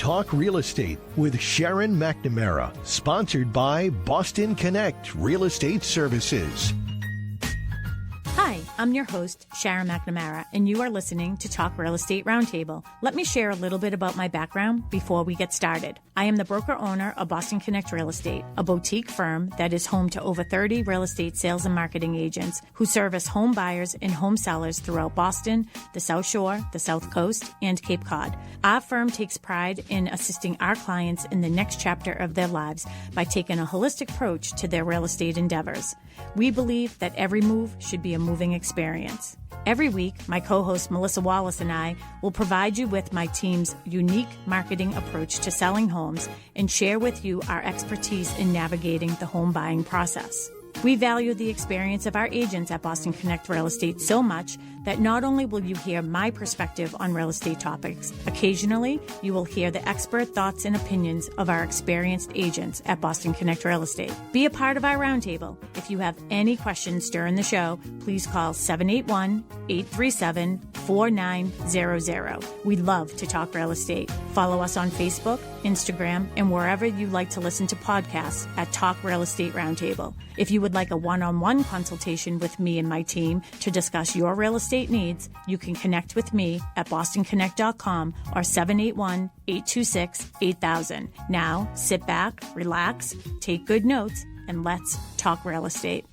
Talk Real Estate with Sharon McNamara, sponsored by Boston Connect Real Estate Services. Hi, I'm your host, Sharon McNamara, and you are listening to Talk Real Estate Roundtable. Let me share a little bit about my background before we get started. I am the broker-owner of Boston Connect Real Estate, a boutique firm that is home to over 30 real estate sales and marketing agents who service home buyers and home sellers throughout Boston, the South Shore, the South Coast, and Cape Cod. Our firm takes pride in assisting our clients in the next chapter of their lives by taking a holistic approach to their real estate endeavors. We believe that every move should be a moving experience. Every week, my co-host Melissa Wallace and I will provide you with my team's unique marketing approach to selling homes and share with you our expertise in navigating the home buying process. We value the experience of our agents at Boston Connect Real Estate so much that not only will you hear my perspective on real estate topics, occasionally you will hear the expert thoughts and opinions of our experienced agents at Boston Connect Real Estate. Be a part of our roundtable. If you have any questions during the show, please call 781-837-4900. We love to talk real estate. Follow us on Facebook, Instagram, and wherever you like to listen to podcasts at Talk Real Estate Roundtable. If you would like a one-on-one consultation with me and my team to discuss your real estate needs, you can connect with me at bostonconnect.com or 781-826-8000. Now, sit back, relax, take good notes, and let's talk real estate.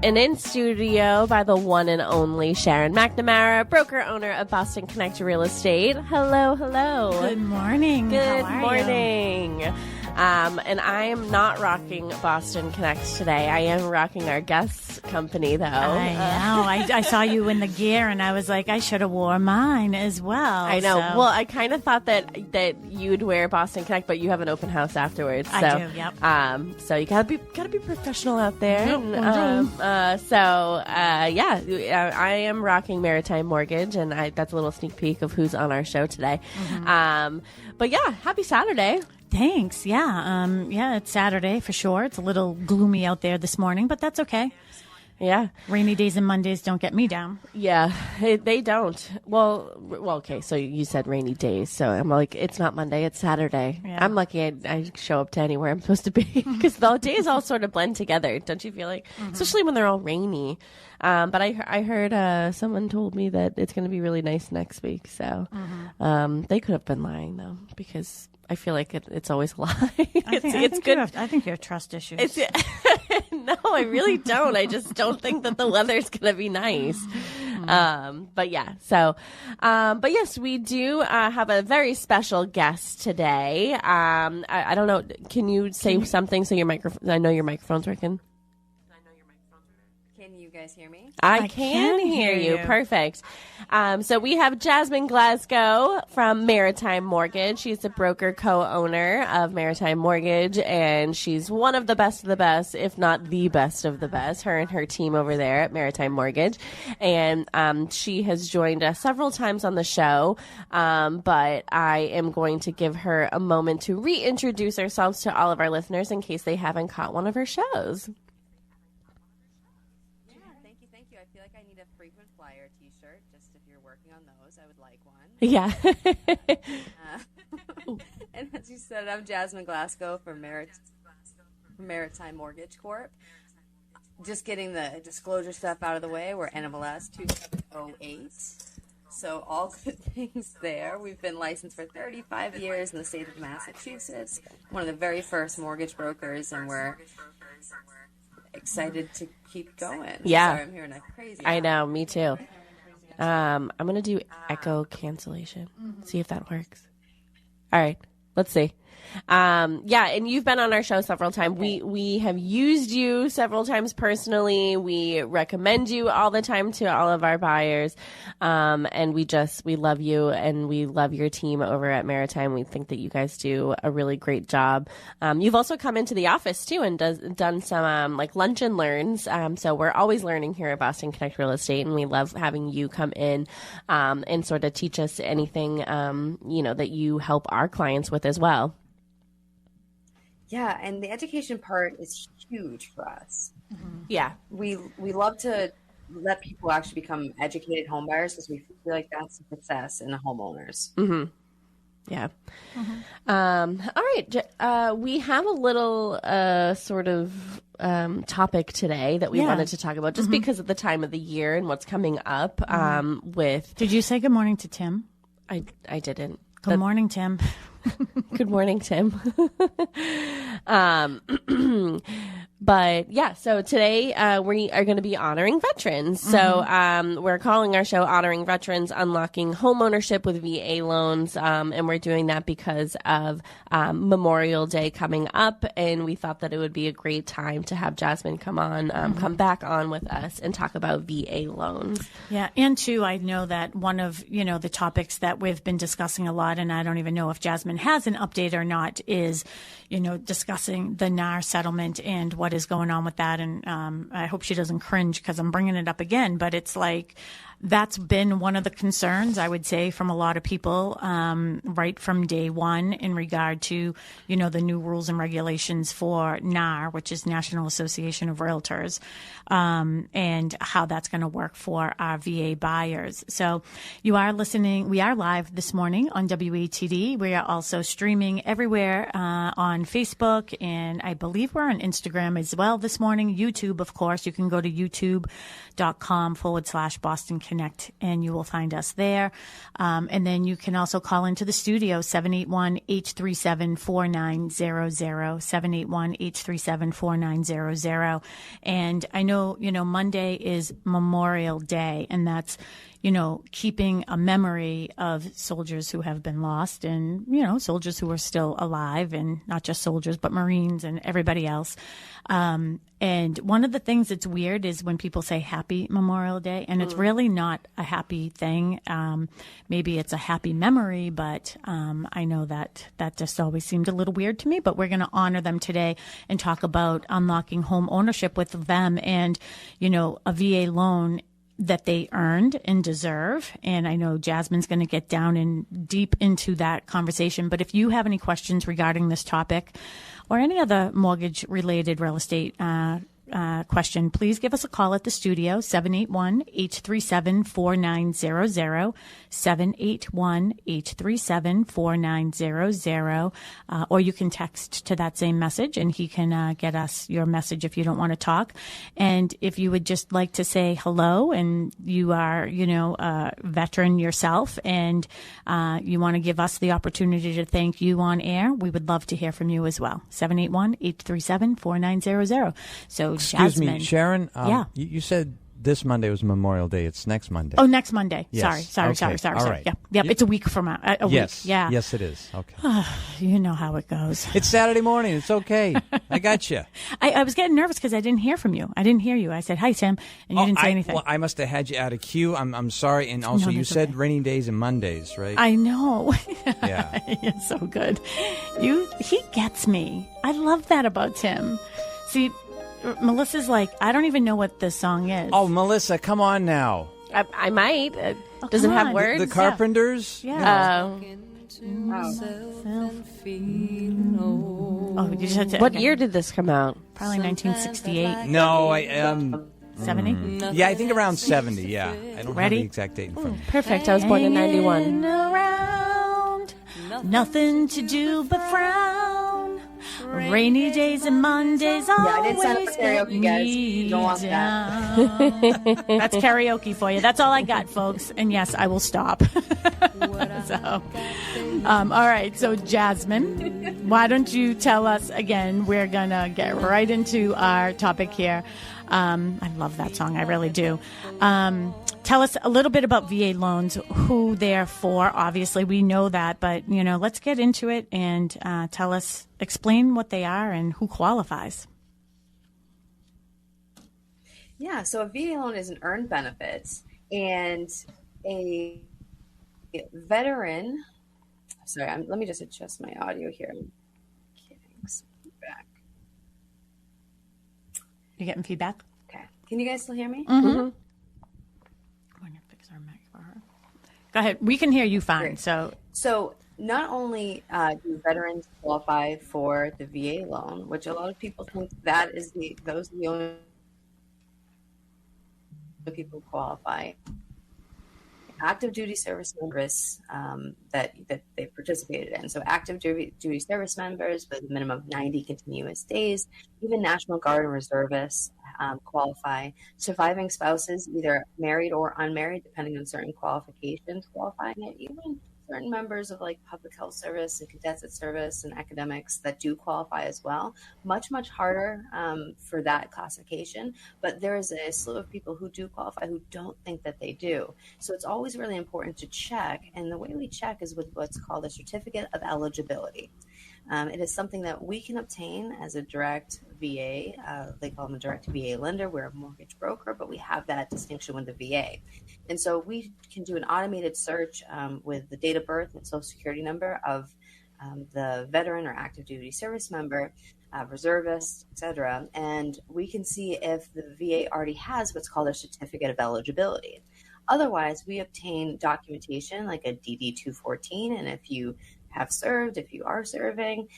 And in studio by the one and only Sharon McNamara, broker owner of Boston Connect Real Estate. Hello, hello. Good morning. Good How are morning. you? And I am not rocking Boston Connect today. I am rocking our guest company, though. I know. I saw you in the gear, and I was like, I should have wore mine as well. I know. So. Well, I kind of thought that you'd wear Boston Connect, but you have an open house afterwards. So, I do. Yep. So you gotta be professional out there. Yep, I am rocking Maritime Mortgage, and that's a little sneak peek of who's on our show today. Mm-hmm. But yeah, happy Saturday. Thanks. Yeah. It's Saturday for sure. It's a little gloomy out there this morning, but that's okay. Yeah. Rainy days and Mondays don't get me down. Yeah, they don't. Well, okay, so you said rainy days, so I'm like, it's not Monday, it's Saturday. Yeah. I'm lucky I show up to anywhere I'm supposed to be because the days all sort of blend together, don't you feel like? Mm-hmm. Especially when they're all rainy. But I heard someone told me that it's going to be really nice next week, so they could have been lying, though, because I feel like it's always a lie. I think good. I think you have trust issues. No, I really don't. I just don't think that the weather's going to be nice. But yes, we do have a very special guest today. I don't know. Can you say something so your microphone? I know your microphone's working. Can you guys hear me? I can hear you. Perfect. So we have Jazmine Glasgow from Maritime Mortgage. She's the broker co-owner of Maritime Mortgage, and she's one of the best, if not the best of the best, her and her team over there at Maritime Mortgage. And she has joined us several times on the show, but I am going to give her a moment to reintroduce ourselves to all of our listeners in case they haven't caught one of her shows. Frequent flyer t-shirt, just if you're working on those, I would like one. Yeah. And as you said, I'm Jazmine Glasgow from Maritime Mortgage Corp. Just getting the disclosure stuff out of the way, we're NMLS 2708. So all good things there. We've been licensed for 35 years in the state of Massachusetts, one of the very first mortgage brokers, and we're excited to keep going. Yeah. Sorry, I'm hearing a crazy. I know, me too. I'm going to do echo cancellation. See if that works. All right, let's see. And you've been on our show several times. We have used you several times personally. We recommend you all the time to all of our buyers. And we love you and we love your team over at Maritime. We think that you guys do a really great job. You've also come into the office too and done some like lunch and learns. So we're always learning here at Boston Connect Real Estate, and we love having you come in and sort of teach us anything that you help our clients with as well. Yeah, and the education part is huge for us. Mm-hmm. Yeah. We love to let people actually become educated home buyers because we feel like that's success in the homeowners. Mm-hmm. Yeah. All right. We have a little sort of topic today that we wanted to talk about just because of the time of the year and what's coming up with. Did you say good morning to Tim? I didn't. Good morning, Tim. Good morning, Tim. But yeah, so today we are going to be honoring veterans. So we're calling our show Honoring Veterans, Unlocking Homeownership with VA Loans. And we're doing that because of Memorial Day coming up. And we thought that it would be a great time to have Jazmine come back on with us and talk about VA loans. Yeah. And too, I know that one of, the topics that we've been discussing a lot, and I don't even know if Jazmine has an update or not, is, discussing the NAR settlement and what is going on with that. And I hope she doesn't cringe because I'm bringing it up again, but it's like, that's been one of the concerns, I would say, from a lot of people right from day one in regard to, the new rules and regulations for NAR, which is National Association of Realtors, and how that's going to work for our VA buyers. So you are listening. We are live this morning on WATD. We are also streaming everywhere on Facebook, and I believe we're on Instagram as well this morning. YouTube, of course. You can go to youtube.com/Boston Connect, and you will find us there. And then you can also call into the studio, 781-837-4900, 781-837-4900. And I know, Monday is Memorial Day, and that's, keeping a memory of soldiers who have been lost and, soldiers who are still alive, and not just soldiers, but Marines and everybody else. And one of the things that's weird is when people say Happy Memorial Day, and it's really not a happy thing. Maybe it's a happy memory, but I know that just always seemed a little weird to me. But we're going to honor them today and talk about unlocking home ownership with them and, a VA loan that they earned and deserve. And I know Jazmine's going to get down and deep into that conversation. But if you have any questions regarding this topic or any other mortgage related real estate question, please give us a call at the studio, 781-837-4900, 781-837-4900, or you can text to that same message and he can get us your message if you don't want to talk. And if you would just like to say hello and you are, a veteran yourself and you want to give us the opportunity to thank you on air, we would love to hear from you as well. 781-837-4900. So excuse Jazmine. me, Sharon. Yeah. You said this Monday was Memorial Day. It's next Monday. Oh, next Monday. Yes. Sorry. Okay. All right. Yep. It's a week from now. Yes. Week. Yeah. Yes, it is. Okay. You know how it goes. It's Saturday morning. It's okay. I got you. I was getting nervous because I didn't hear from you. I didn't hear you. I said, hi, Tim, and you didn't say anything. Well, I must have had you out of queue. I'm sorry. And also, you said okay. rainy days and Mondays, right? I know. Yeah. You're so good. He gets me. I love that about Tim. See, Melissa's like, I don't even know what this song is. Oh, Melissa, come on now. I might. Does it come have on. words? The Carpenters? Yeah. Oh. Oh, you just had to. What okay. year did this come out? Probably 1968. No, I 70? Yeah, I think around 70. Yeah, I don't Ready? have the exact date in front of me. Perfect. I was born in 91. Hanging around, nothing to do but frown. Rainy days and Mondays always I did sign up for karaoke, guys. You don't want that. That's karaoke for you. That's all I got, folks. And yes, I will stop. So, all right. So, Jazmine, why don't you tell us again? We're gonna get right into our topic here. I love that song. I really do. Tell us a little bit about VA loans, who they're for. Obviously, we know that, but, let's get into it and explain what they are and who qualifies. Yeah, so a VA loan is an earned benefit, and a veteran. Sorry, let me just adjust my audio here. I'm getting some feedback. You getting feedback? Okay, can you guys still hear me? Mm-hmm. I'm going to fix our mic for her. Go ahead. We can hear you fine. Great. So not only do veterans qualify for the VA loan, which a lot of people think those are the only people qualify. Active duty service members that they participated in. So active duty service members with a minimum of 90 continuous days, even National Guard and reservists qualify. Surviving spouses, either married or unmarried, depending on certain qualifications, qualifying it. Even certain members of like public health service and cadets at service and academics that do qualify as well. Much harder for that classification, but there is a slew of people who do qualify who don't think that they do. So it's always really important to check, and the way we check is with what's called a certificate of eligibility. It is something that we can obtain as a direct VA. They call them a direct VA lender. We're a mortgage broker, but we have that distinction with the VA. And so we can do an automated search with the date of birth and social security number of the veteran or active duty service member, reservist, etc. And we can see if the VA already has what's called a certificate of eligibility. Otherwise, we obtain documentation like a DD-214, and if you have served, if you are serving,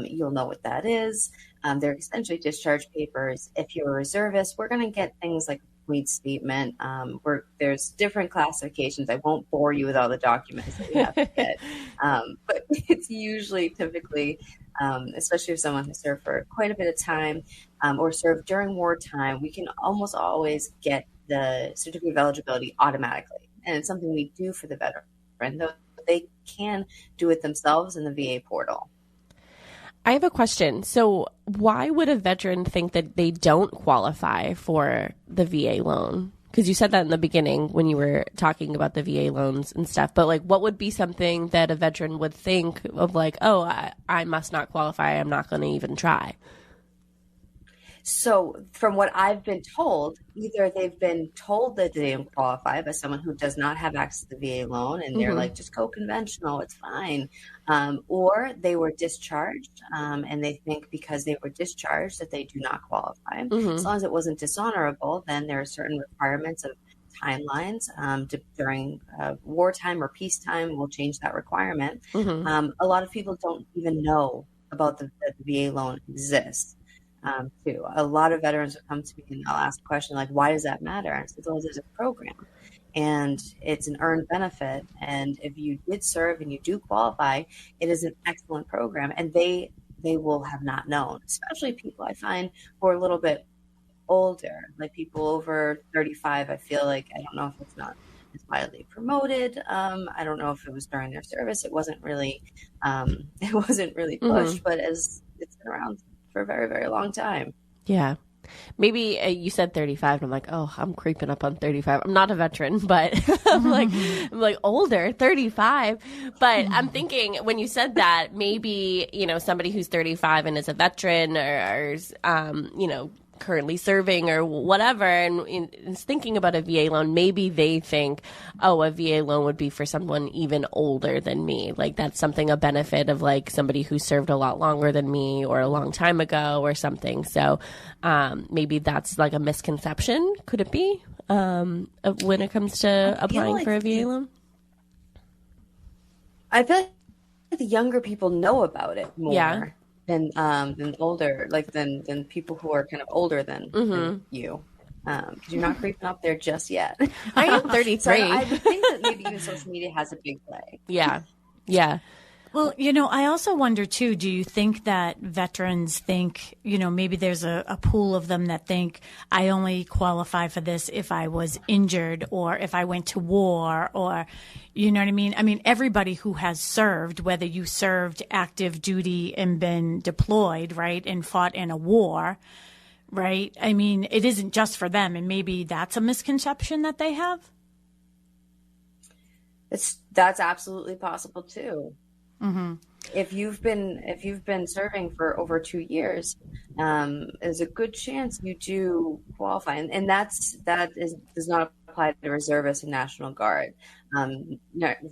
you'll know what that is. They're essentially discharge papers. If you're a reservist, we're going to get things like a complete statement. There's different classifications. I won't bore you with all the documents that we have to get, but it's usually typically, especially if someone has served for quite a bit of time or served during wartime, we can almost always get the certificate of eligibility automatically. And it's something we do for the veteran, though they can do it themselves in the VA portal. I have a question. So why would a veteran think that they don't qualify for the VA loan? Because you said that in the beginning when you were talking about the VA loans and stuff. But like, what would be something that a veteran would think of like, oh, I must not qualify. I'm not going to even try. So from what I've been told, either they've been told that they don't qualify by someone who does not have access to the VA loan, and they're like, just go conventional, it's fine. Or they were discharged, and they think because they were discharged that they do not qualify. As long as it wasn't dishonorable, then there are certain requirements of timelines during wartime or peacetime. We'll change that requirement. A lot of people don't even know about the VA loan exists. Too. A lot of veterans will come to me and they'll ask the question like, why does that matter? And I said, well, there's a program and it's an earned benefit. And if you did serve and you do qualify, it is an excellent program. And they will have not known, especially people I find who are a little bit older, like people over 35. I feel like, I don't know if it's not as widely promoted. I don't know if it was during their service. It wasn't really pushed, but as it's been around for a very, very long time. Yeah. Maybe you said 35 and I'm like, oh, I'm creeping up on 35. I'm not a veteran, but I'm like older, 35. But I'm thinking when you said that, maybe, somebody who's 35 and is a veteran or currently serving or whatever and is thinking about a VA loan, maybe they think, oh, a VA loan would be for someone even older than me. Like that's a benefit of like somebody who served a lot longer than me or a long time ago or something. So maybe that's like a misconception. Could it be when it comes to applying for a VA loan? I feel like the younger people know about it more. Yeah. Than older, than people who are kind of older than you, because you're not creeping up there just yet. I am 33. So I would think that maybe even social media has a big play. Yeah. Well, I also wonder too, do you think that veterans think, maybe there's a pool of them that think I only qualify for this if I was injured or if I went to war or, you know what I mean? I mean, everybody who has served, whether you served active duty and been deployed, right, and fought in a war, right? I mean, it isn't just for them, and maybe that's a misconception that they have. That's absolutely possible too. If you've been serving for over 2 years, there's a good chance you do qualify, and does not apply to reservists and National Guard.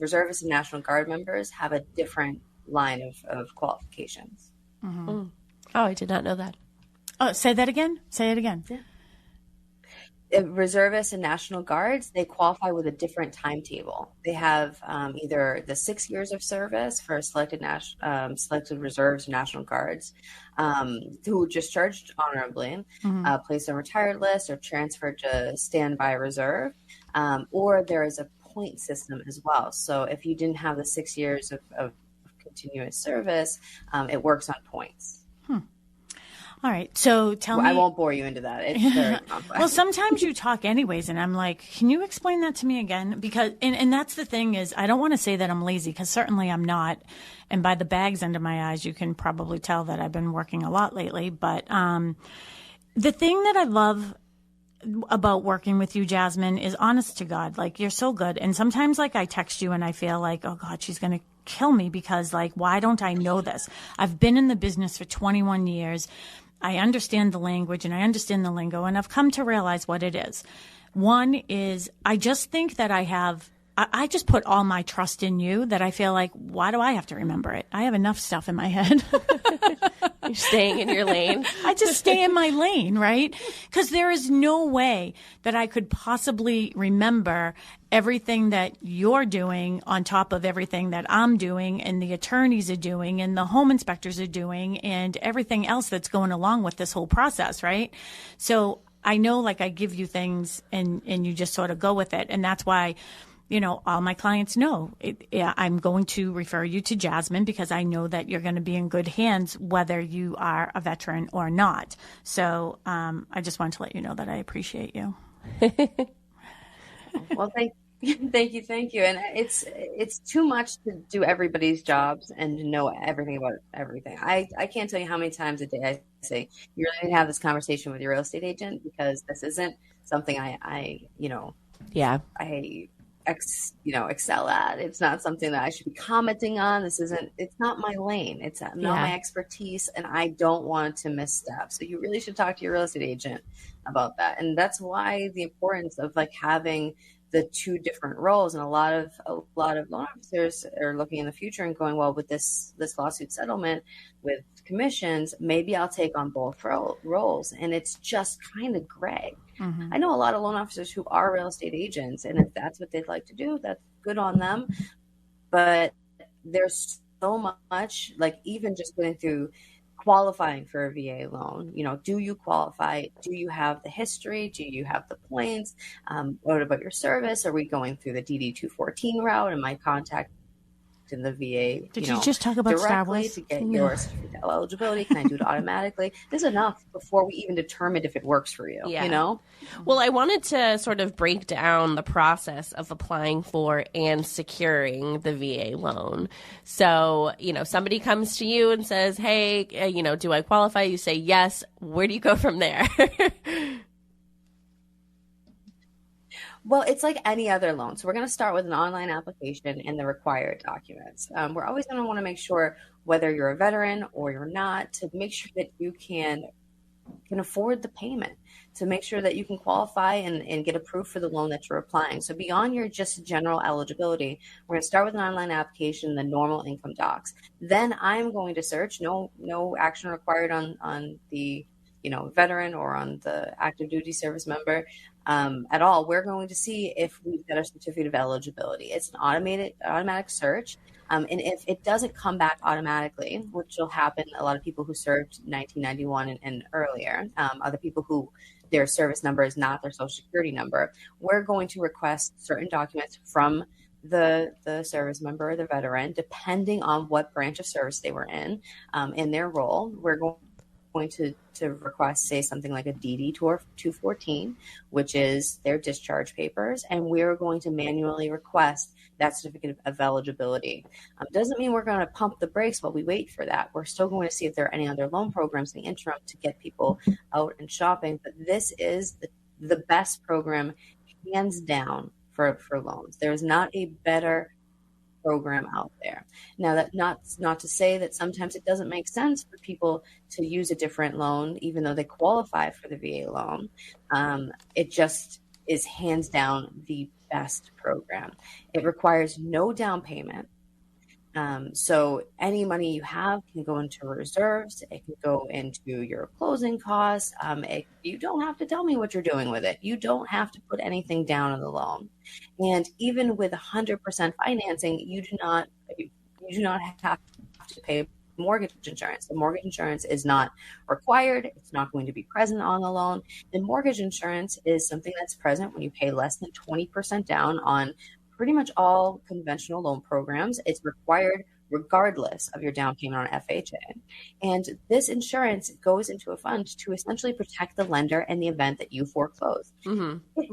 Reservists and National Guard members have a different line of qualifications. Oh, I did not know that. Oh, say that again. Say it again. Yeah. Reservists and National Guards, they qualify with a different timetable. They have either the 6 years of service for selected reserves or National Guards who discharged honorably, placed on retired list or transferred to standby reserve, or there is a point system as well. So if you didn't have the 6 years of continuous service, it works on points. All right. So tell me. I won't bore you into that. It's very complex. Well, sometimes you talk anyways, and I'm like, can you explain that to me again? Because, and that's the thing is, I don't want to say that I'm lazy, because certainly I'm not. And by the bags under my eyes, you can probably tell that I've been working a lot lately. But the thing that I love about working with you, Jazmine, is honest to God, like, you're so good. And sometimes, like, I text you and I feel like, oh God, she's going to kill me, because, like, why don't I know this? I've been in the business for 21 years. I understand the language and I understand the lingo, and I've come to realize what it is. One is, I just think that I just put all my trust in you, that I feel like, why do I have to remember it? I have enough stuff in my head. You're staying in your lane. I just stay in my lane, right? Because there is no way that I could possibly remember everything that you're doing on top of everything that I'm doing and the attorneys are doing and the home inspectors are doing and everything else that's going along with this whole process, right? So I know, like, I give you things and you just sort of go with it. And that's why, you know, all my clients know I'm going to refer you to Jazmine, because I know that you're going to be in good hands, whether you are a veteran or not. So I just wanted to let you know that I appreciate you. Well, thank you. And it's too much to do everybody's jobs and to know everything about everything. I can't tell you how many times a day I say, you really need to have this conversation with your real estate agent, because this isn't something I excel at. It's not something that I should be commenting on. It's not my lane. It's not my expertise, and I don't want to misstep. So you really should talk to your real estate agent about that. And that's why the importance of, like, having the two different roles. And a lot of loan officers are looking in the future and going, well, with this lawsuit settlement with commissions, maybe I'll take on both roles. And it's just kind of gray. I know a lot of loan officers who are real estate agents, and if that's what they'd like to do, that's good on them. But there's so much, like, even just going through qualifying for a VA loan, you know, do you qualify? Do you have the history? Do you have the points? What about your service? Are we going through the DD 214 route? Am I contacting the VA? Did you just talk about Star Wars to get your certificate of eligibility? Can I do it automatically? This is enough before we even determine if it works for you. Yeah. You know. Well, I wanted to sort of break down the process of applying for and securing the VA loan. So, you know, somebody comes to you and says, hey, do I qualify? You say yes. Where do you go from there? Well, it's like any other loan. So we're going to start with an online application and the required documents. We're always going to want to make sure, whether you're a veteran or you're not, to make sure that you can afford the payment, to make sure that you can qualify and get approved for the loan that you're applying. So beyond your just general eligibility, we're going to start with an online application, the normal income docs. Then I'm going to search, no action required on the veteran or on the active duty service member at all. We're going to see if we've got a certificate of eligibility. It's an automatic search. And if it doesn't come back automatically, which will happen, a lot of people who served 1991 and earlier, other people who their service number is not their social security number, we're going to request certain documents from the service member or the veteran, depending on what branch of service they were in their role. We're going to request, say, something like a DD 214, which is their discharge papers, and we're going to manually request that certificate of eligibility. Doesn't mean we're going to pump the brakes while we wait for that. We're still going to see if there are any other loan programs in the interim to get people out and shopping. But this is the best program, hands down, for loans. There's not a better program out there. Now, that not to say that sometimes it doesn't make sense for people to use a different loan, even though they qualify for the VA loan. It just is hands down the best program. It requires no down payment. So any money you have can go into reserves. It can go into your closing costs. You don't have to tell me what you're doing with it. You don't have to put anything down on the loan. And even with 100% financing, you do not have to pay mortgage insurance. The mortgage insurance is not required. It's not going to be present on the loan. And mortgage insurance is something that's present when you pay less than 20% down on pretty much all conventional loan programs. It's required regardless of your down payment on FHA. And this insurance goes into a fund to essentially protect the lender in the event that you foreclose. It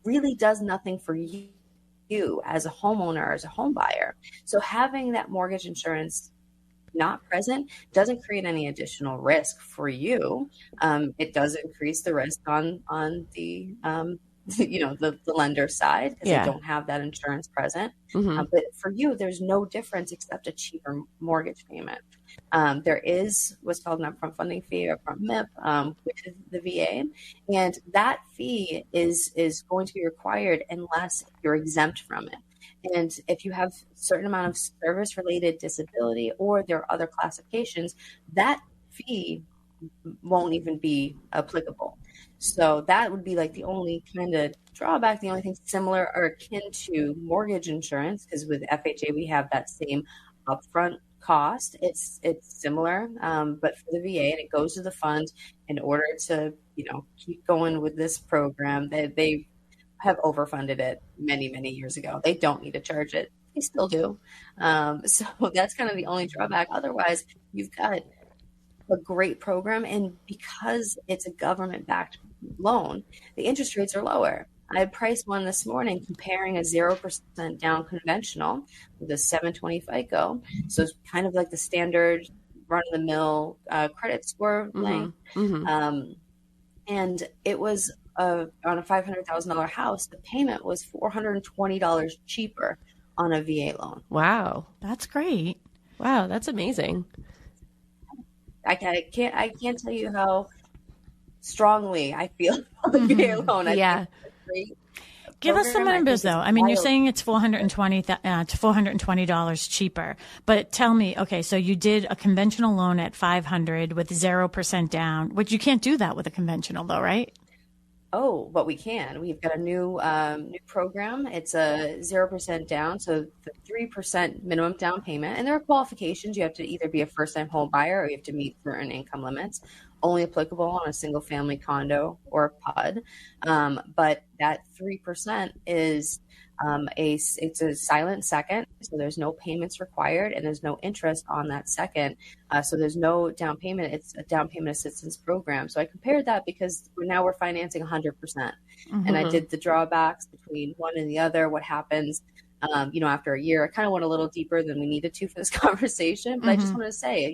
really does nothing for you as a homeowner, as a home buyer. So having that mortgage insurance not present doesn't create any additional risk for you. It does increase the risk on the the lender side because they don't have that insurance present. But for you, there's no difference except a cheaper mortgage payment. There is what's called an upfront funding fee or upfront MIP with the VA, and that fee is going to be required unless you're exempt from it. And if you have a certain amount of service-related disability or there are other classifications, that fee won't even be applicable. So that would be like the only kind of drawback, the only thing similar or akin to mortgage insurance, because with FHA we have that same upfront cost. It's similar, but for the VA, and it goes to the fund in order to keep going with this program. They have overfunded it many years ago. They don't need to charge it. They still do. So that's kind of the only drawback. Otherwise, you've got a great program, and because it's a government-backed loan, the interest rates are lower. I priced one this morning comparing a 0% down conventional with a 720 FICO. So it's kind of like the standard run-of-the-mill credit score thing. And it was on a $500,000 house. The payment was $420 cheaper on a VA loan. Wow. That's great. Wow, that's amazing. I can't tell you how strongly I feel about the VA loan. Give us some numbers, though. I mean, you're saying it's $420 cheaper, but tell me, okay, so you did a conventional loan at $500 with 0% down, which you can't do that with a conventional, though, right? Oh, but we can. We've got a new program. It's a 0% down, so the 3% minimum down payment. And there are qualifications. You have to either be a first-time home buyer or you have to meet certain income limits. Only applicable on a single-family condo or PUD. But that 3% is it's a silent second, so there's no payments required and there's no interest on that second. So there's no down payment. It's a down payment assistance program. So I compared that because we're financing 100%. And I did the drawbacks between one and the other, what happens after a year. I kind of went a little deeper than we needed to for this conversation, but I just wanted to say,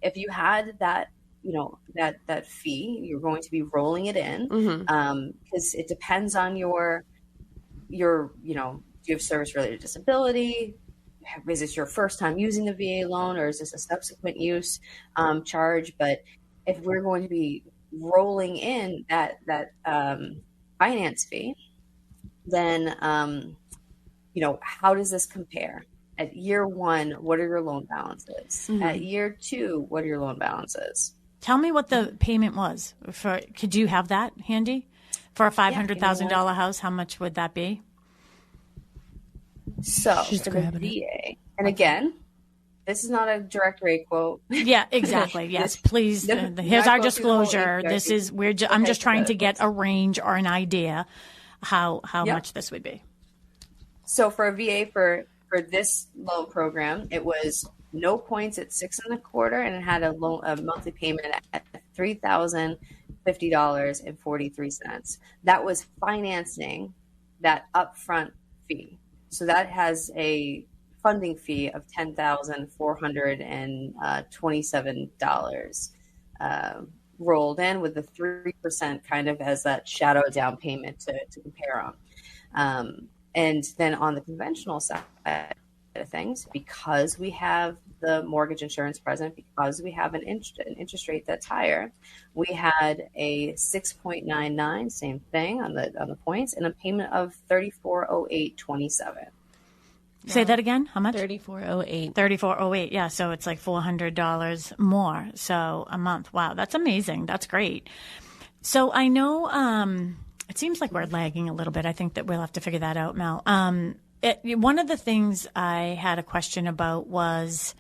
if you had that, that fee, you're going to be rolling it in because it depends on your do you have service-related disability? Is this your first time using the VA loan, or is this a subsequent use charge? But if we're going to be rolling in that finance fee, then how does this compare? At year one, what are your loan balances? At year two, what are your loan balances? Tell me what the payment was. Could you have that handy? For a $500,000 house, how much would that be? So for the VA, and again, this is not a direct rate quote. Yeah, exactly. Yes, please. Here's our disclosure. I'm just trying to get a range or an idea how much this would be. So for a VA for this loan program, it was no points at 6.25%, and it had a monthly payment at $3,050.43. That was financing that upfront fee. So that has a funding fee of $10,427 rolled in with the 3% kind of as that shadow down payment to compare on. And then on the conventional side of things, because we have the mortgage insurance present, because we have an interest rate that's higher, we had a 6.99, same thing on the points, and a payment of $3408.27. Say that again. How much? 3408. 3408. Yeah. So it's like $400 more. So a month. Wow. That's amazing. That's great. So I know, it seems like we're lagging a little bit. I think that we'll have to figure that out, Mel. One of the things I had a question about was,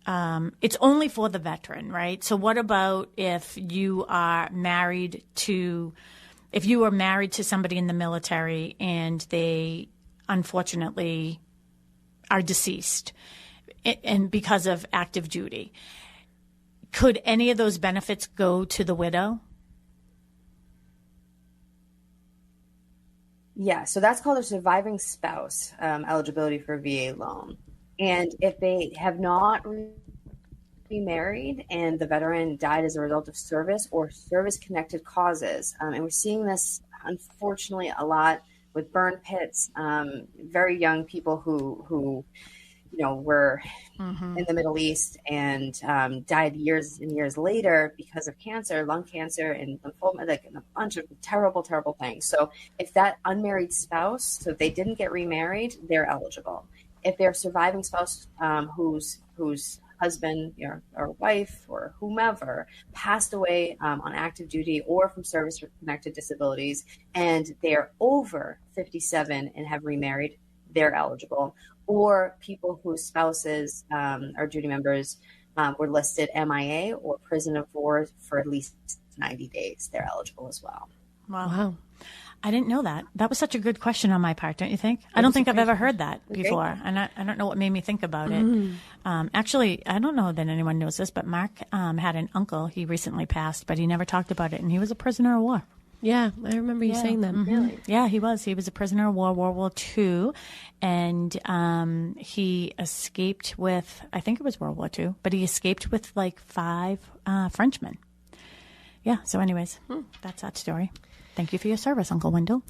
it's only for the veteran, right? So what about if you are married to somebody in the military and they unfortunately are deceased and because of active duty, could any of those benefits go to the widow? Yeah, so that's called a surviving spouse eligibility for a VA loan. And if they have not remarried and the veteran died as a result of service or service-connected causes, and we're seeing this, unfortunately, a lot with burn pits, very young people who were in the Middle East and died years and years later because of cancer, lung cancer, and lymphoma, like a bunch of terrible, terrible things. So if that unmarried spouse, so if they didn't get remarried, they're eligible. If they're a surviving spouse whose husband or wife or whomever passed away on active duty or from service-connected disabilities, and they're over 57 and have remarried, they're eligible. Or people whose spouses or duty members were listed MIA or prison of war for at least 90 days, they're eligible as well. Wow. I didn't know that. That was such a good question on my part, don't you think? I don't think I've ever heard that before, and I don't know what made me think about it. Actually, I don't know that anyone knows this, but Mark had an uncle. He recently passed, but he never talked about it, and he was a prisoner of war. Yeah, I remember you saying that. Really? Yeah, he was. He was a prisoner of war, World War II, and he escaped with, I think it was World War II, but he escaped with like 5 Frenchmen. Yeah, so anyways, that's that story. Thank you for your service, Uncle Wendell.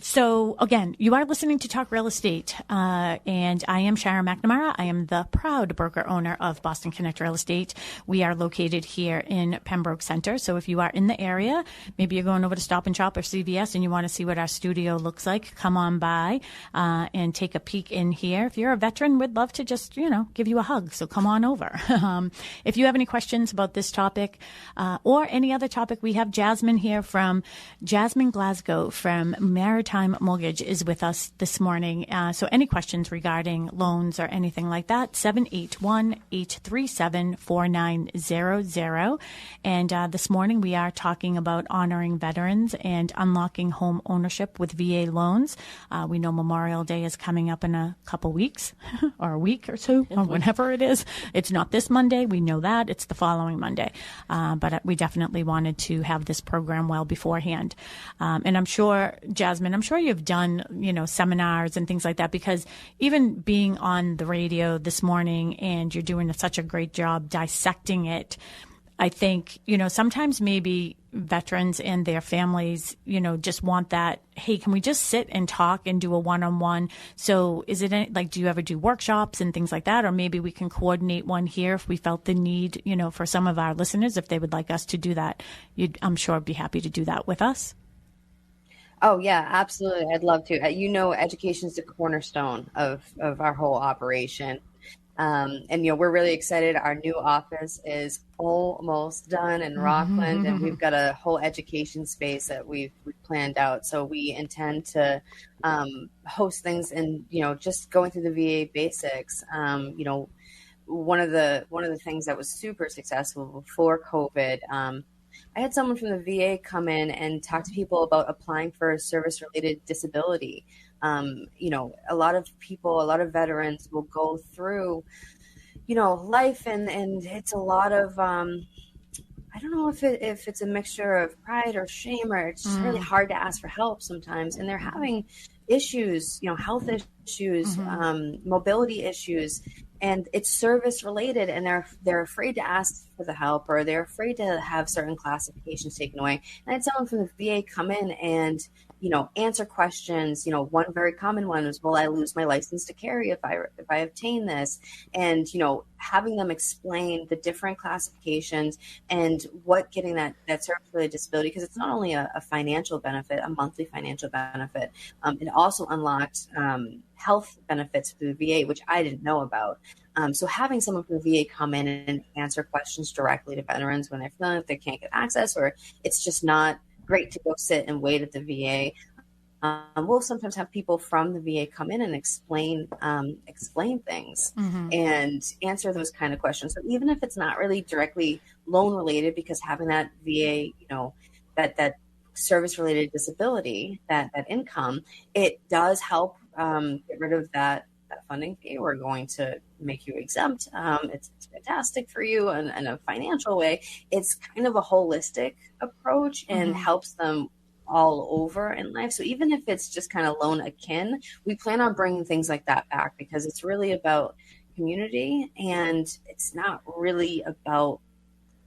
So again, you are listening to Talk Real Estate, and I am Sharon McNamara. I am the proud broker owner of Boston Connect Real Estate. We are located here in Pembroke Center. So if you are in the area, maybe you're going over to Stop and Shop or CVS and you want to see what our studio looks like, come on by and take a peek in here. If you're a veteran, we'd love to just, give you a hug. So come on over. If you have any questions about this topic or any other topic, we have Jazmine here from Jazmine Glasgow from Maritime Mortgage is with us this morning. So any questions regarding loans or anything like that, 781-837-4900. And this morning we are talking about honoring veterans and unlocking home ownership with VA loans. We know Memorial Day is coming up in a couple weeks or a week or two or whenever it is. It's not this Monday. We know that. It's the following Monday. But we definitely wanted to have this program well beforehand. And I'm sure, Jazmine, I'm sure you've done, seminars and things like that, because even being on the radio this morning and you're doing such a great job dissecting it, I think, sometimes maybe veterans and their families, just want that, hey, can we just sit and talk and do a one-on-one? So is it do you ever do workshops and things like that? Or maybe we can coordinate one here if we felt the need, for some of our listeners, if they would like us to do that. I'm sure be happy to do that with us. Oh, yeah, absolutely. I'd love to. Education is the cornerstone of our whole operation. And we're really excited. Our new office is almost done in Rockland, and we've got a whole education space that we've planned out. So we intend to host things and, just going through the VA basics. One of the things that was super successful before COVID, I had someone from the VA come in and talk to people about applying for a service-related disability. A lot of veterans will go through, life and it's a lot of, I don't know if it's a mixture of pride or shame, or it's just really hard to ask for help sometimes. And they're having issues, health issues, mobility issues, and it's service related, and they're afraid to ask for the help, or they're afraid to have certain classifications taken away. And I had someone from the VA come in and, answer questions. One very common one was, will I lose my license to carry if I obtain this? And, having them explain the different classifications and what getting that service-related disability, because it's not only a financial benefit, a monthly financial benefit, it also unlocked health benefits for the VA, which I didn't know about. So having someone from the VA come in and answer questions directly to veterans when they're feeling like they can't get access, or it's just not great to go sit and wait at the VA. We'll sometimes have people from the VA come in and explain things and answer those kind of questions. So even if it's not really directly loan related, because having that VA, that service related disability, that income, it does help get rid of that funding fee. We're going to make you exempt. It's fantastic for you in a financial way. It's kind of a holistic approach and helps them all over in life. So even if it's just kind of loan akin, we plan on bringing things like that back, because it's really about community and it's not really about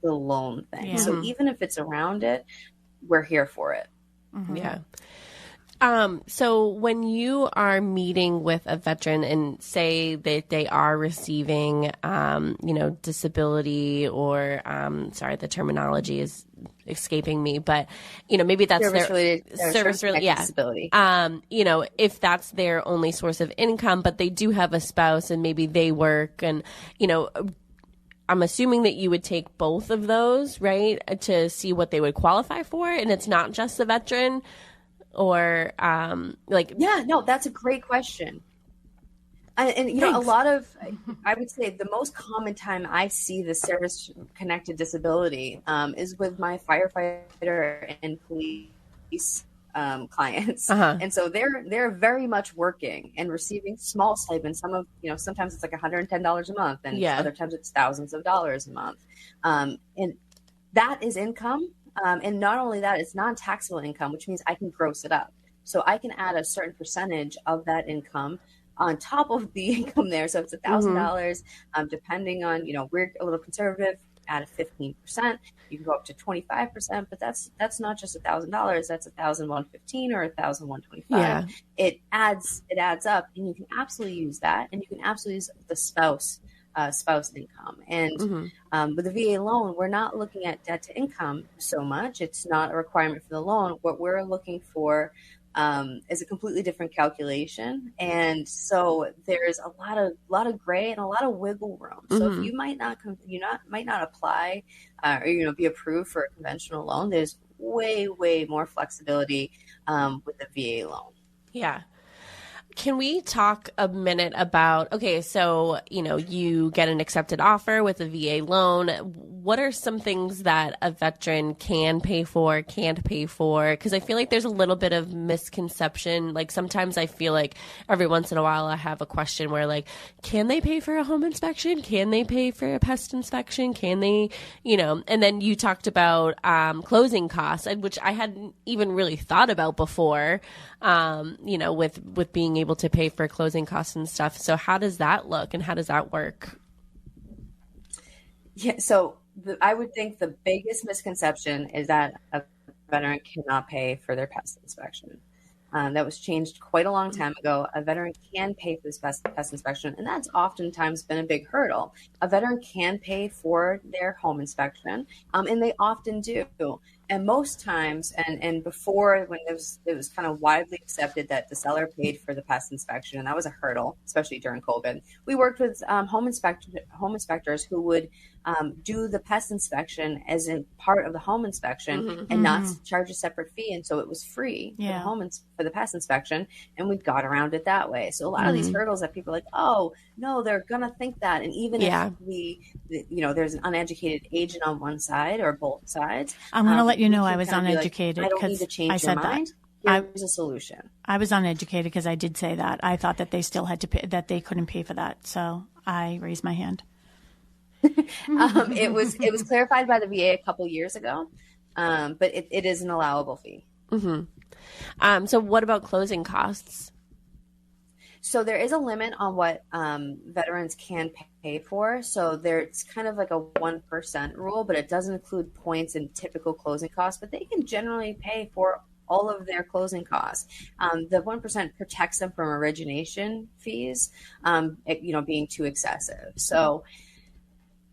the loan thing. Yeah. So even if it's around it, we're here for it. Yeah. So when you are meeting with a veteran and say that they are receiving, disability or, sorry, the terminology is escaping me, but, maybe that's service-related disability. If that's their only source of income, but they do have a spouse and maybe they work and, I'm assuming that you would take both of those, right, to see what they would qualify for. And it's not just the veteran. Or yeah, no, that's a great question. And a lot of, I would say the most common time I see the service connected disability is with my firefighter and police clients. And so they're very much working and receiving small stipends. Sometimes it's like $110 a month, and other times it's thousands of dollars a month. And that is income. And not only that, it's non-taxable income, which means I can gross it up. So I can add a certain percentage of that income on top of the income there. So if it's $1,000, depending on, we're a little conservative, add a 15%. You can go up to 25%, but that's not just $1,000. That's $1,115 or $1,125. Yeah. It adds up, and you can absolutely use that, and you can absolutely use the spouse income. And with the VA loan, we're not looking at debt to income so much. It's not a requirement for the loan. What we're looking for is a completely different calculation. And so there's a lot of gray and a lot of wiggle room. So if you might not apply or be approved for a conventional loan, there's way more flexibility with the VA loan. Yeah. Can we talk a minute about, okay, so, you get an accepted offer with a VA loan. What are some things that a veteran can pay for, can't pay for? Because I feel like there's a little bit of misconception. Like sometimes I feel like every once in a while I have a question where like, can they pay for a home inspection? Can they pay for a pest inspection? Can they, and then you talked about closing costs, which I hadn't even really thought about before, with being able to pay for closing costs and stuff. So how does that look and how does that work? Yeah, so I would think the biggest misconception is that a veteran cannot pay for their pest inspection. That was changed quite a long time ago. A veteran can pay for this pest inspection, and that's oftentimes been a big hurdle. A veteran can pay for their home inspection, and they often do. And most times, and before, when it was kind of widely accepted that the seller paid for the pest inspection, and that was a hurdle, especially during COVID, we worked with home inspectors who would do the pest inspection as a part of the home inspection and not charge a separate fee. And so it was free for the pest inspection, and we got around it that way. So a lot of these hurdles that people are like, oh, no, they're going to think that. And even if there's an uneducated agent on one side or both sides. I'm going to let you know I was uneducated. I don't need to change your mind. Here's a solution. I was uneducated because I did say that. I thought that they still had to pay, that they couldn't pay for that. So I raised my hand. It was clarified by the VA a couple years ago, but it is an allowable fee. So what about closing costs? So there is a limit on what veterans can pay for. So there's kind of like a 1% rule, but it doesn't include points and typical closing costs, but they can generally pay for all of their closing costs. The 1% protects them from origination fees, being too excessive. So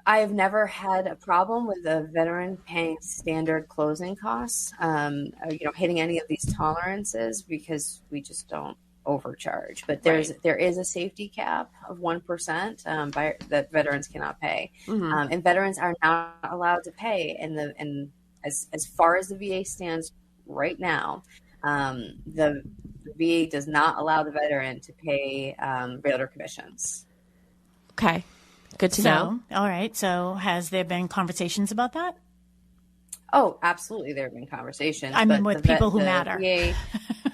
I have never had a problem with a veteran paying standard closing costs, hitting any of these tolerances, because we just don't overcharge. But there is a safety cap of 1% that veterans cannot pay, and veterans are not allowed to pay. And as far as the VA stands right now, the VA does not allow the veteran to pay realtor commissions. Okay. Good to know. All right. So has there been conversations about that? Oh, absolutely. There have been conversations. I mean, with people who matter. VA,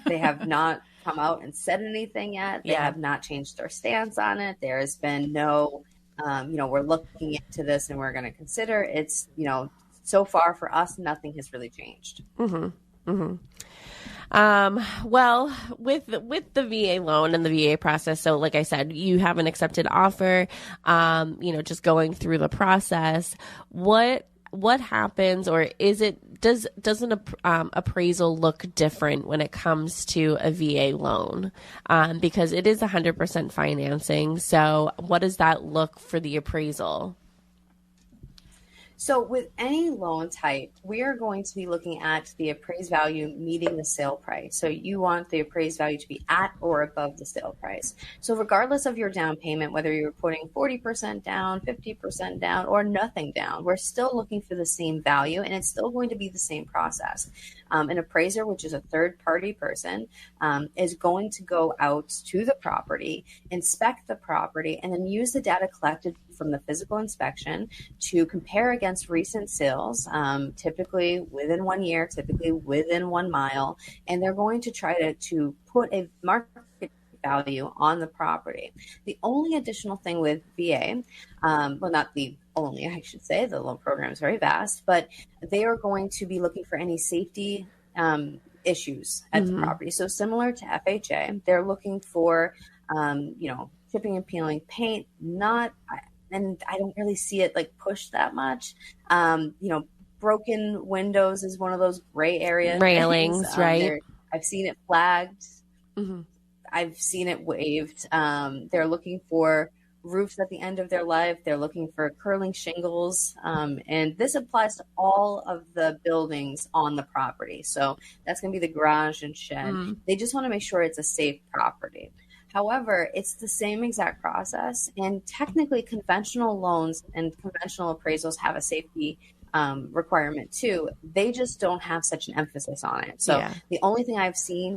they have not come out and said anything yet. They have not changed their stance on it. There has been no, we're looking into this and we're going to consider. It's, so far for us, nothing has really changed. Well, with the VA loan and the VA process, so like I said, you have an accepted offer, just going through the process, what happens, or does an appraisal look different when it comes to a VA loan? Because it is 100% financing. So what does that look for the appraisal? So with any loan type, we are going to be looking at the appraised value meeting the sale price. So you want the appraised value to be at or above the sale price. So regardless of your down payment, whether you're putting 40% down, 50% down, or nothing down, we're still looking for the same value, and it's still going to be the same process. An appraiser, which is a third-party person, is going to go out to the property, inspect the property, and then use the data collected from the physical inspection to compare against recent sales, typically within 1 year, typically within 1 mile, and they're going to try to put a market value on the property. The only additional thing with VA, not the only, I should say, the loan program is very vast, but they are going to be looking for any safety issues at the property. So similar to FHA, they're looking for, chipping and peeling paint, and I don't really see it like pushed that much. Broken windows is one of those gray area railings, things. right? I've seen it flagged. I've seen it waived. They're looking for roofs at the end of their life. They're looking for curling shingles. And this applies to all of the buildings on the property. So that's going to be the garage and shed. They just want to make sure it's a safe property. However, it's the same exact process, and technically conventional loans and conventional appraisals have a safety requirement too. They just don't have such an emphasis on it. So the only thing I've seen,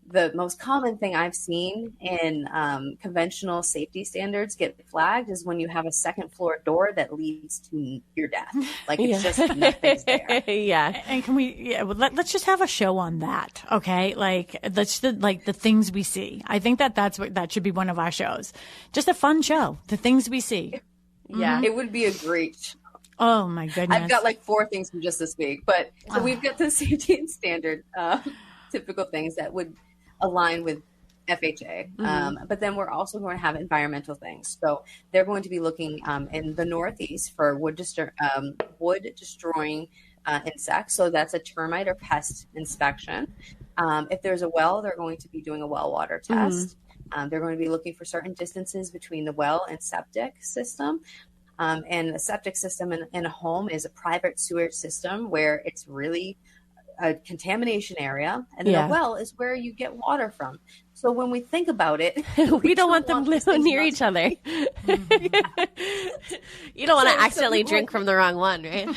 the most common thing I've seen in conventional safety standards get flagged is when you have a second floor door that leads to your death. Like it's just nothing's there. And can we? Let's just have a show on that, okay? Like the things we see. I think that should be one of our shows. Just a fun show. The things we see. It would be a great show. Oh my goodness! I've got like 4 things from just this week, but so we've got the safety and standard typical things that would align with FHA. But then we're also going to have environmental things. So they're going to be looking in the Northeast for wood destroying insects. So that's a termite or pest inspection. If there's a well, they're going to be doing a well water test. They're going to be looking for certain distances between the well and septic system. And a septic system in a home is a private sewer system where it's really a contamination area, and then a well is where you get water from. So when we think about it, we don't want them living near each other. You don't want to accidentally drink from the wrong one, right?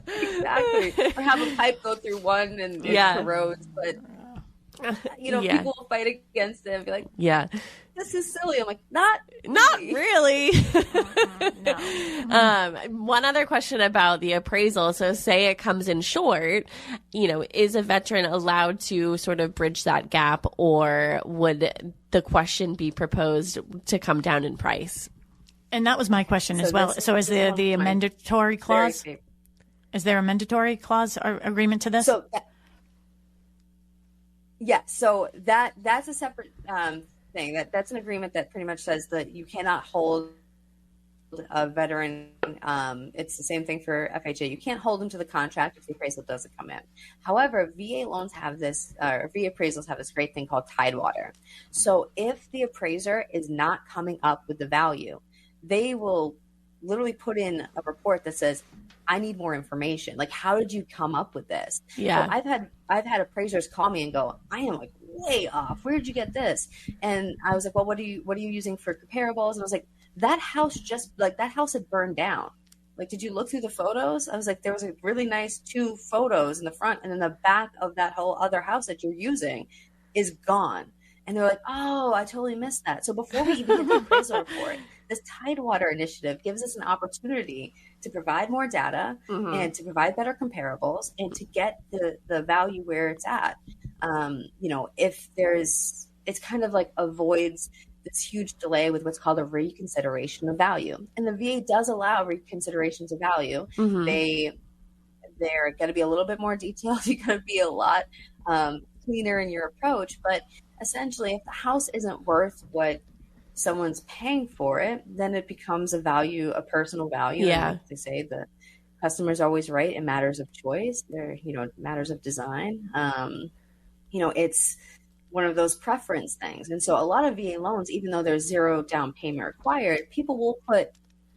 Exactly. Or have a pipe go through one and it corrodes, but people will fight against it and be like, this is silly. I'm like, not really. One other question about the appraisal. So say it comes in short, is a veteran allowed to sort of bridge that gap, or would the question be proposed to come down in price? And that was my question as well. So is there the mandatory clause? Is there a mandatory clause or agreement to this? So so that's a separate thing. That's an agreement that pretty much says that you cannot hold a veteran. It's the same thing for FHA. You can't hold them to the contract if the appraisal doesn't come in. However, VA loans have this, or VA appraisals have this great thing called Tidewater. So if the appraiser is not coming up with the value, they will literally put in a report that says, I need more information. Like, how did you come up with this? Yeah. So I've had appraisers call me and go, I am like way off. Where did you get this? And I was like, well, what are you using for comparables? And I was like, that house had burned down. Like, did you look through the photos? I was like, there was a really nice 2 photos in the front, and then the back of that whole other house that you're using is gone. And they're like, oh, I totally missed that. So before we even get the appraisal report, this Tidewater initiative gives us an opportunity to provide more data and to provide better comparables and to get the value where it's at. If it's kind of like avoids this huge delay with what's called a reconsideration of value. And the VA does allow reconsiderations of value. They're going to be a little bit more detailed. You're going to be a lot cleaner in your approach. But essentially, if the house isn't worth what someone's paying for it, then it becomes a personal value. Yeah. And they say the customer's always right in matters of choice. They're, matters of design. It's one of those preference things. And so a lot of VA loans, even though there's 0 down payment required, people will put,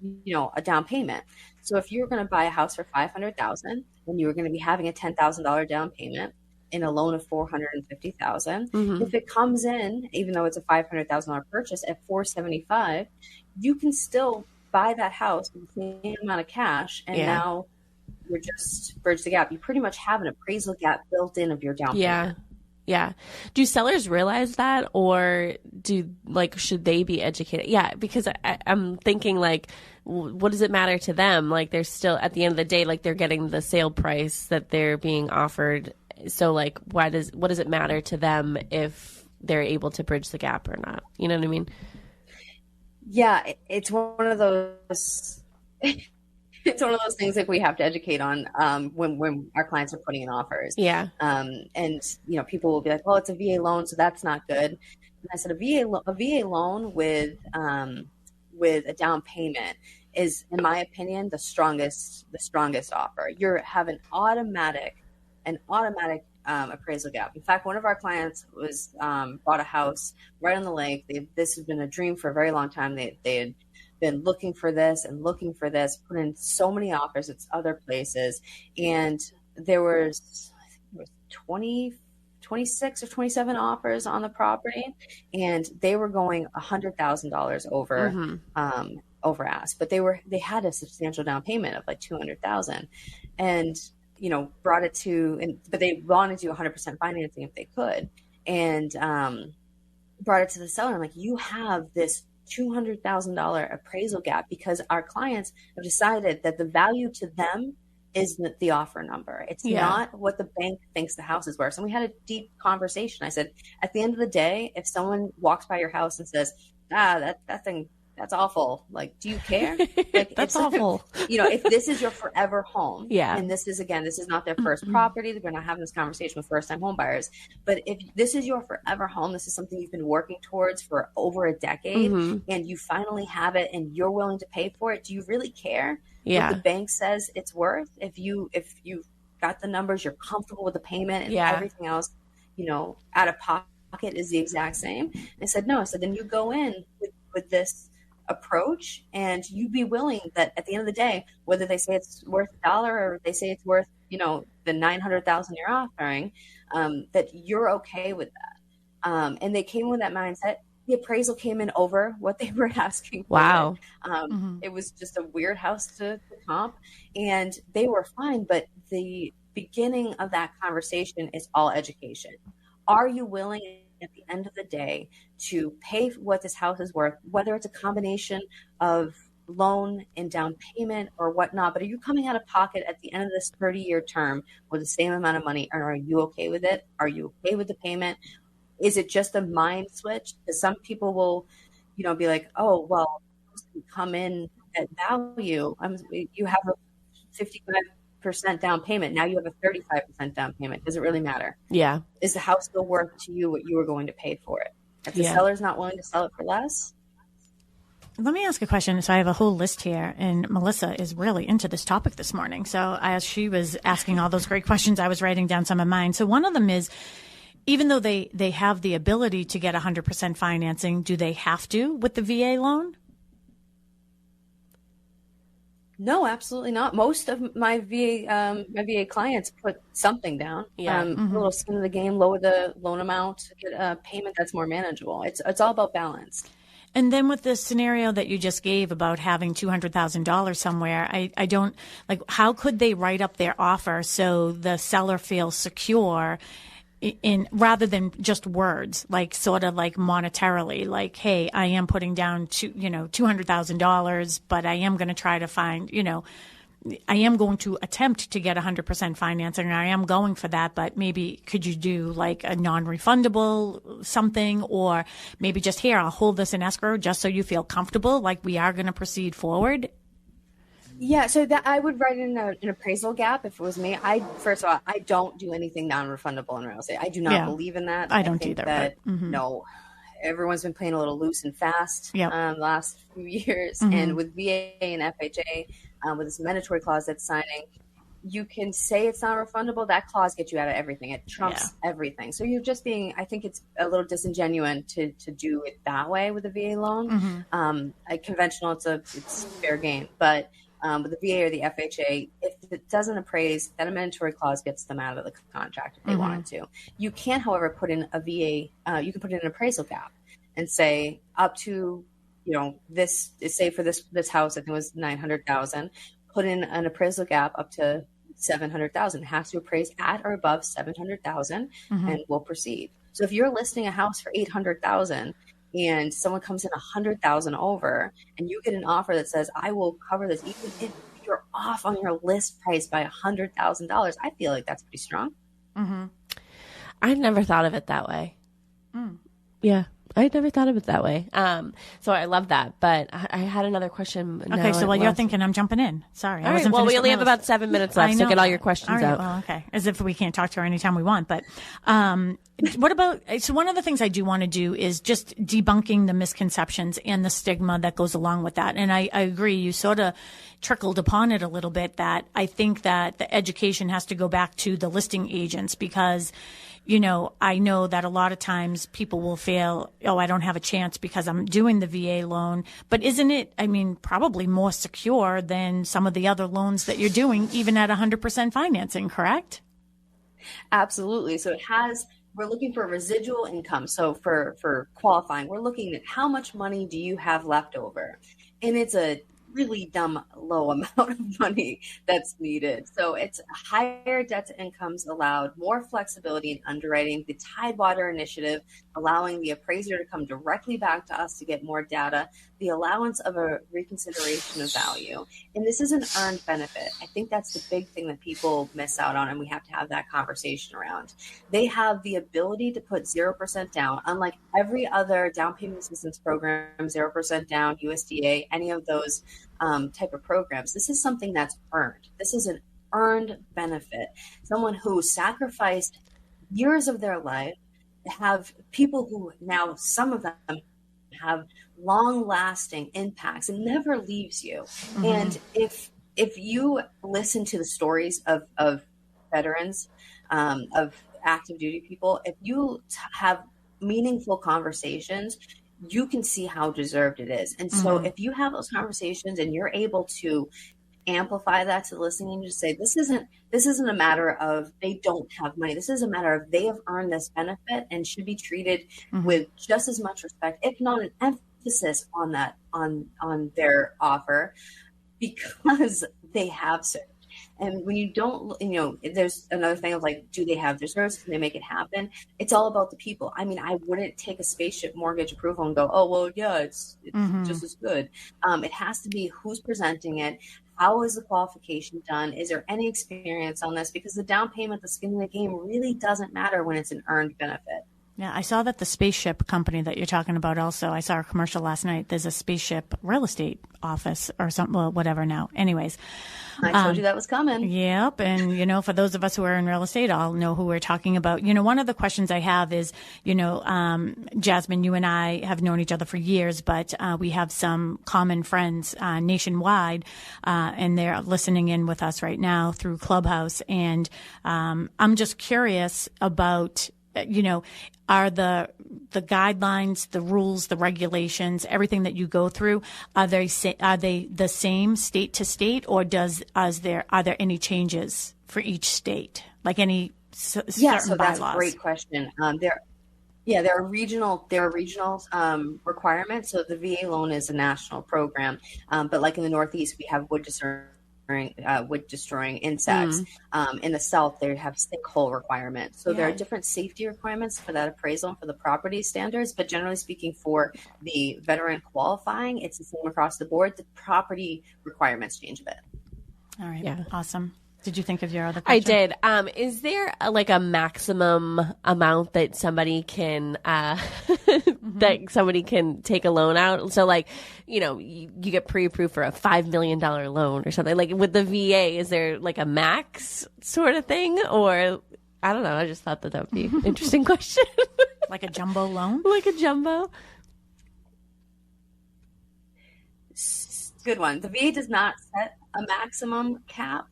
a down payment. So if you're going to buy a house for $500,000 and you were going to be having a $10,000 down payment in a loan of $450,000, if it comes in, even though it's a $500,000 purchase at $475,000, you can still buy that house with the same amount of cash. And now you're just bridge the gap. You pretty much have an appraisal gap built in of your down payment. Yeah. Do sellers realize that, or should they be educated? Yeah, because I'm thinking, like, what does it matter to them? Like, they're still, at the end of the day, like, they're getting the sale price that they're being offered. So, like, what does it matter to them if they're able to bridge the gap or not? You know what I mean? Yeah, it's one of those. It's one of those things that we have to educate on when our clients are putting in offers. Yeah. And people will be like, "Well, it's a VA loan, so that's not good." And I said, a VA loan with a down payment is, in my opinion, the strongest offer. You have an automatic appraisal gap. In fact, one of our clients bought a house right on the lake. This has been a dream for a very long time. They had been looking for this, put in so many offers at other places. And there was 26 or 27 offers on the property, and they were going $100,000 over ask, but they had a substantial down payment of like $200,000, and brought it to, but they wanted to do 100% financing if they could, and brought it to the seller. I'm like, you have this $200,000 appraisal gap because our clients have decided that the value to them is the offer number. It's not what the bank thinks the house is worth. And we had a deep conversation. I said, at the end of the day, if someone walks by your house and says, that thing, that's awful. Like, do you care? Like, That's awful. If this is your forever home, and this is not their first property. We're not having this conversation with first-time home buyers. But if this is your forever home, this is something you've been working towards for over a decade, and you finally have it, and you're willing to pay for it. Do you really care what the bank says it's worth? If you got the numbers, you're comfortable with the payment, and everything else, out of pocket is the exact same. And I said, no. I said, then you go in with this approach, and you be willing that at the end of the day, whether they say it's worth $1 or they say it's worth the $900,000 you're offering, that you're okay with that. And they came with that mindset. The appraisal came in over what they were asking for. Wow. It was just a weird house to comp, and they were fine. But the beginning of that conversation is all education. Are you willing at the end of the day to pay what this house is worth, whether it's a combination of loan and down payment or whatnot, but are you coming out of pocket at the end of this 30-year term with the same amount of money, and are you okay with it? Are you okay with the payment? Is it just a mind switch? Because some people will, be like, oh, well, come in at value. You have a 55% down payment. Now you have a 35% down payment. Does it really matter? Yeah. Is the house still worth to you what you were going to pay for it? If the seller's not willing to sell it for less. Let me ask a question. So I have a whole list here, and Melissa is really into this topic this morning. So as she was asking all those great questions, I was writing down some of mine. So one of them is, even though they have the ability to get 100% financing, do they have to with the VA loan? No, absolutely not. Most of my VA clients put something down. A little skin in the game, lower the loan amount, get a payment that's more manageable. It's all about balance. And then with the scenario that you just gave about having $200,000 somewhere, I don't, like, how could they write up their offer so the seller feels secure in rather than just words, like sort of like monetarily, like, hey, I am putting down $200,000, but I am going to try to find, I am going to attempt to get 100% financing. I am going for that, but maybe could you do like a non-refundable something, or maybe just here, I'll hold this in escrow just so you feel comfortable, like we are going to proceed forward? Yeah, so that I would write in an appraisal gap if it was me. First of all, I don't do anything non-refundable in real estate. I do not believe in that. I don't think either. That, but, no, everyone's been playing a little loose and fast the last few years. And with VA and FHA, with this mandatory clause that's signing, you can say it's not refundable. That clause gets you out of everything. It trumps everything. So you're just being, I think it's a little disingenuous to do it that way with a VA loan. Conventional, it's fair game. But with the VA or the FHA, if it doesn't appraise, then a mandatory clause gets them out of the contract if they wanted to. You can, however, put in a VA, you can put in an appraisal gap and say up to, this, say for this house, I think it was $900,000, put in an appraisal gap up to $700,000. It has to appraise at or above $700,000 and we'll proceed. So if you're listing a house for $800,000 and someone comes in $100,000 over, and you get an offer that says, I will cover this, even if you're off on your list price by $100,000, I feel like that's pretty strong. I've never thought of it that way. Yeah, I never thought of it that way. So I love that. But I had another question. Okay, so while you're thinking, I'm jumping in. Sorry. All right, well, we only have about 7 minutes left, so get all your questions out. Well, okay. As if we can't talk to her anytime we want. But what about, so one of the things I do want to do is just debunking the misconceptions and the stigma that goes along with that. And I agree, you sort of trickled upon it a little bit, that I think that the education has to go back to the listing agents, because I know that a lot of times people will feel, oh, I don't have a chance because I'm doing the VA loan. But isn't it, probably more secure than some of the other loans that you're doing, even at 100% financing, correct? Absolutely. So we're looking for residual income. So for qualifying, we're looking at how much money do you have left over? And it's a really dumb low amount of money that's needed. So it's higher debt to incomes allowed, more flexibility in underwriting, the Tidewater initiative, allowing the appraiser to come directly back to us to get more data, the allowance of a reconsideration of value. And this is an earned benefit. I think that's the big thing that people miss out on, and we have to have that conversation around. They have the ability to put 0% down, unlike every other down payment assistance program, 0% down, USDA, any of those type of programs. This is something that's earned. This is an earned benefit. Someone who sacrificed years of their life, have people who now, some of them have long-lasting impacts and never leaves you. And if you listen to the stories of veterans, of active duty people, if you have meaningful conversations, you can see how deserved it is. And so if you have those conversations and you're able to amplify that to the listening and just say, this isn't a matter of they don't have money. This is a matter of they have earned this benefit and should be treated with just as much respect, if not an emphasis on that, on their offer, because they have served. And when you don't, there's another thing of like, do they have reserves? Can they make it happen? It's all about the people. I wouldn't take a spaceship mortgage approval and go, oh, well, yeah, it's just as good. It has to be who's presenting it. How is the qualification done? Is there any experience on this? Because the down payment, the skin in the game really doesn't matter when it's an earned benefit. Yeah, I saw that the spaceship company that you're talking about also, I saw a commercial last night. There's a spaceship real estate office or something, well, whatever now. Anyways. I told you that was coming. Yep. And, for those of us who are in real estate, all know who we're talking about. One of the questions I have is, Jazmine, you and I have known each other for years, but we have some common friends nationwide, and they're listening in with us right now through Clubhouse. And I'm just curious about, are the guidelines, the rules, the regulations, everything that you go through, are they the same state to state, or are there any changes for each state, like any certain so bylaws? that's a great question. There are regional requirements. So the VA loan is a national program, but like in the Northeast, we have wood destroying insects. In the South, they have sinkhole requirements. So there are different safety requirements for that appraisal and for the property standards. But generally speaking, for the veteran qualifying, it's the same across the board. The property requirements change a bit. All right. Yeah. Awesome. Did you think of your other question? I did. Is there a maximum amount that somebody can take a loan out? So you get pre-approved for a $5 million loan or something. Like with the VA, is there a max sort of thing? Or I don't know. I just thought that would be an interesting question. Like a jumbo loan? Like a jumbo? Good one. The VA does not set a maximum cap.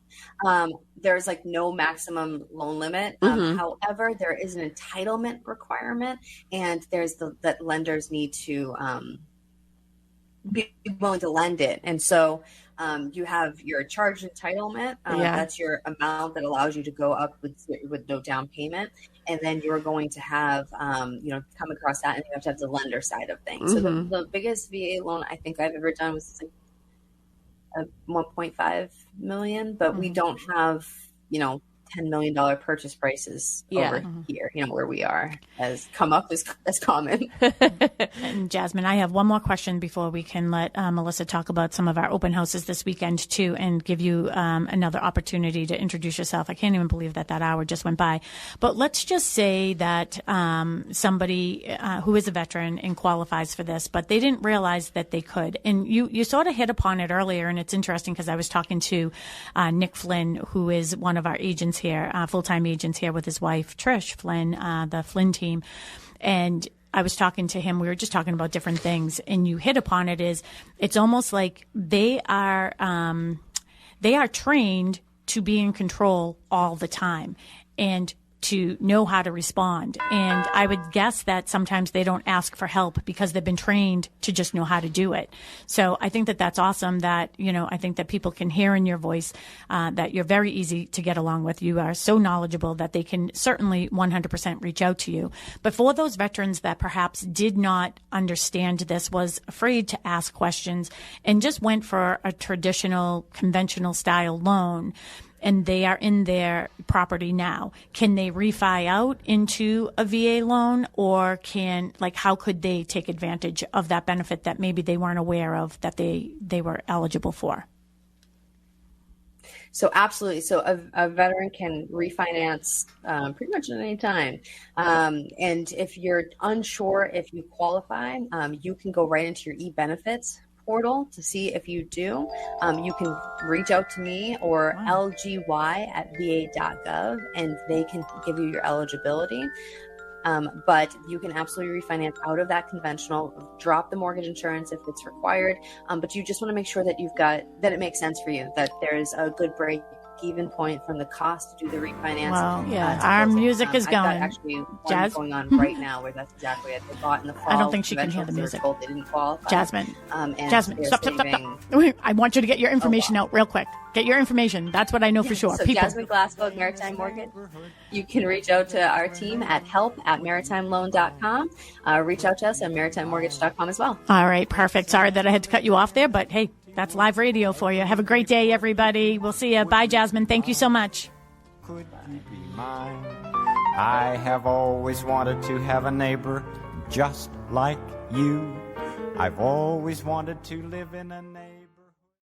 There's no maximum loan limit. However, there is an entitlement requirement, and there's that lenders need to be willing to lend it. And so you have your charge entitlement. That's your amount that allows you to go up with no down payment. And then you're going to have, come across that, and you have to have the lender side of things. So the biggest VA loan I think I've ever done was $1.5 million, but we don't have, $10 million purchase prices over here, where we are has come up as common. And Jazmine, I have one more question before we can let Melissa talk about some of our open houses this weekend too, and give you another opportunity to introduce yourself. I can't even believe that hour just went by. But let's just say that somebody who is a veteran and qualifies for this, but they didn't realize that they could. And you sort of hit upon it earlier, and it's interesting because I was talking to Nick Flynn, who is one of our agents here, full-time agents here with his wife, Trish Flynn, the Flynn team. And I was talking to him. We were just talking about different things, and you hit upon it. It's almost like they are trained to be in control all the time and to know how to respond. And I would guess that sometimes they don't ask for help because they've been trained to just know how to do it. So I think that that's awesome that, I think that people can hear in your voice that you're very easy to get along with. You are so knowledgeable that they can certainly 100% reach out to you. But for those veterans that perhaps did not understand this, was afraid to ask questions, and just went for a traditional, conventional style loan, and they are in their property now, can they refi out into a VA loan, or how could they take advantage of that benefit that maybe they weren't aware of that they were eligible for? So absolutely. So a veteran can refinance pretty much at any time. And if you're unsure if you qualify, you can go right into your e-benefits portal to see if you do. You can reach out to me or lgy@va.gov, and they can give you your eligibility. But you can absolutely refinance out of that conventional, drop the mortgage insurance if it's required. But you just want to make sure that that it makes sense for you, that there's a good break-even point from the cost to do the refinance. Well, our music is going. I've got actually one Jazz? going on right now where that's exactly what they bought in the fall. I don't think she can hear the music. Told they didn't qualify. Jazmine, Jazmine, stop. I want you to get your information out real quick. Get your information. That's what I know for sure. So Jazmine Glasgow, Maritime Mortgage. You can reach out to our team at help@maritimeloan.com. Reach out to us at maritimemortgage.com as well. All right, perfect. Sorry that I had to cut you off there, but hey, that's live radio for you. Have a great day, everybody. We'll see you. Bye, Jazmine. Thank you so much. Could you be mine? I have always wanted to have a neighbor just like you. I've always wanted to live in a neighborhood.